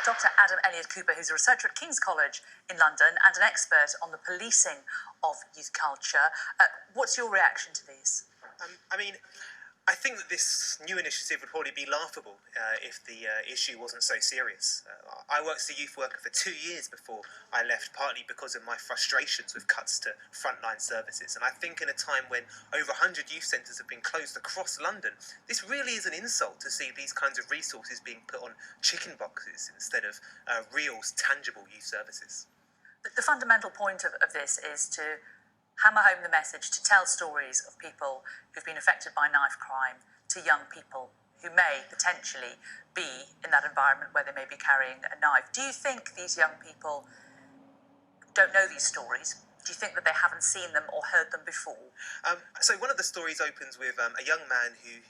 Dr. Elliott Cooper, who's a researcher at King's College in London and an expert on the policing of youth culture. What's your reaction to these? I think that this new initiative would probably be laughable if the issue wasn't so serious. I worked as a youth worker for 2 years before I left, partly because of my frustrations with cuts to frontline services. And I think in a time when over 100 youth centres have been closed across London, this really is an insult to see these kinds of resources being put on chicken boxes instead of real, tangible youth services. The fundamental point of this is to hammer home the message, to tell stories of people who've been affected by knife crime to young people who may potentially be in that environment where they may be carrying a knife. Do you think these young people don't know these stories? Do you think that they haven't seen them or heard them before? So one of the stories opens with a young man who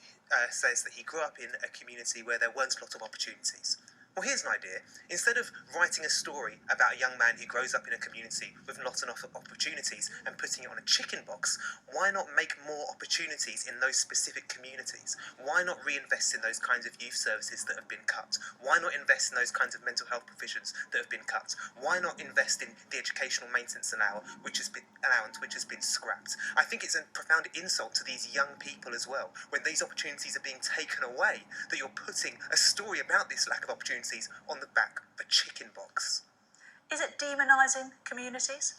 says that he grew up in a community where there weren't a lot of opportunities. Well, here's an idea. Instead of writing a story about a young man who grows up in a community with not enough opportunities and putting it on a chicken box, why not make more opportunities in those specific communities? Why not reinvest in those kinds of youth services that have been cut? Why not invest in those kinds of mental health provisions that have been cut? Why not invest in the educational maintenance allowance, which has been scrapped? I think it's a profound insult to these young people as well, when these opportunities are being taken away, that you're putting a story about this lack of opportunity on the back of a chicken box. Is it demonising communities?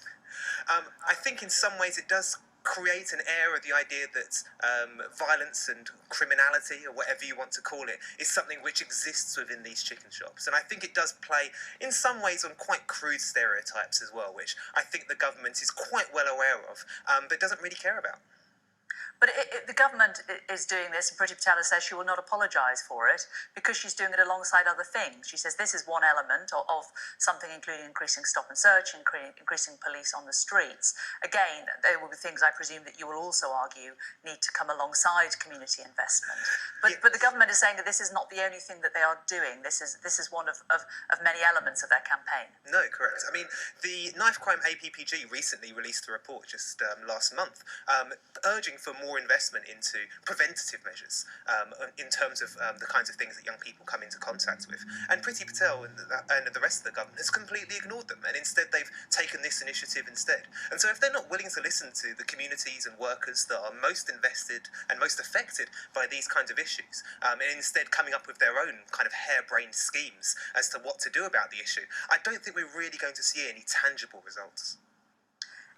I think in some ways it does create an air of the idea that violence and criminality, or whatever you want to call it, is something which exists within these chicken shops. And I think it does play, in some ways, on quite crude stereotypes as well, which I think the government is quite well aware of, but doesn't really care about. But the government is doing this, and Priti Patel says she will not apologise for it because she's doing it alongside other things. She says this is one element of something, including increasing stop and search, increasing police on the streets. Again, there will be things I presume that you will also argue need to come alongside community investment. But the government is saying that this is not the only thing that they are doing. This is one of many elements of their campaign. No, correct. I mean, the Knife Crime APPG recently released a report just last month urging for more investment into preventative measures in terms of the kinds of things that young people come into contact with. And Priti Patel and the rest of the government has completely ignored them, and instead they've taken this initiative instead. And so if they're not willing to listen to the communities and workers that are most invested and most affected by these kinds of issues, and instead coming up with their own kind of harebrained schemes as to what to do about the issue, I don't think we're really going to see any tangible results.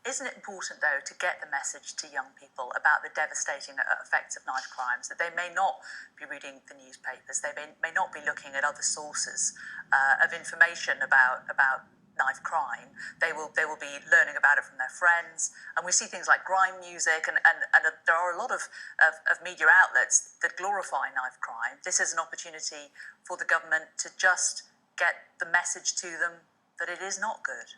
Isn't it important, though, to get the message to young people about the devastating effects of knife crimes, that they may not be reading the newspapers, they may not be looking at other sources of information about knife crime. They will be learning about it from their friends, and we see things like grime music, and there are a lot of media outlets that glorify knife crime. This is an opportunity for the government to just get the message to them that it is not good.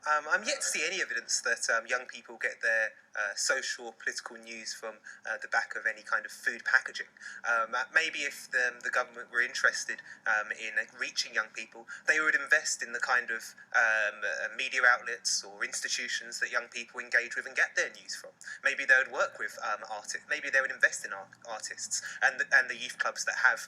I'm yet to see any evidence that young people get their social or political news from the back of any kind of food packaging. Maybe if the government were interested in reaching young people, they would invest in the kind of media outlets or institutions that young people engage with and get their news from. Maybe they would work with artists. Maybe they would invest in artists and the youth clubs that have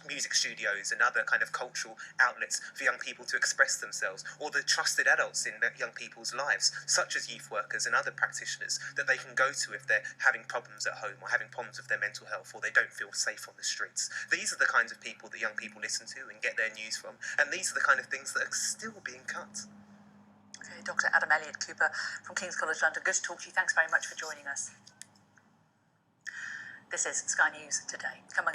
music studios and other kind of cultural outlets for young people to express themselves, or the trusted adults in young people's lives, such as youth workers and other practitioners, that they can go to if they're having problems at home or having problems with their mental health, or they don't feel safe on the streets. These are the kinds of people that young people listen to and get their news from, and these are the kind of things that are still being cut. Okay, Dr. Elliott Cooper from King's College London, good to talk to you. Thanks very much for joining us. This is Sky News Today. Coming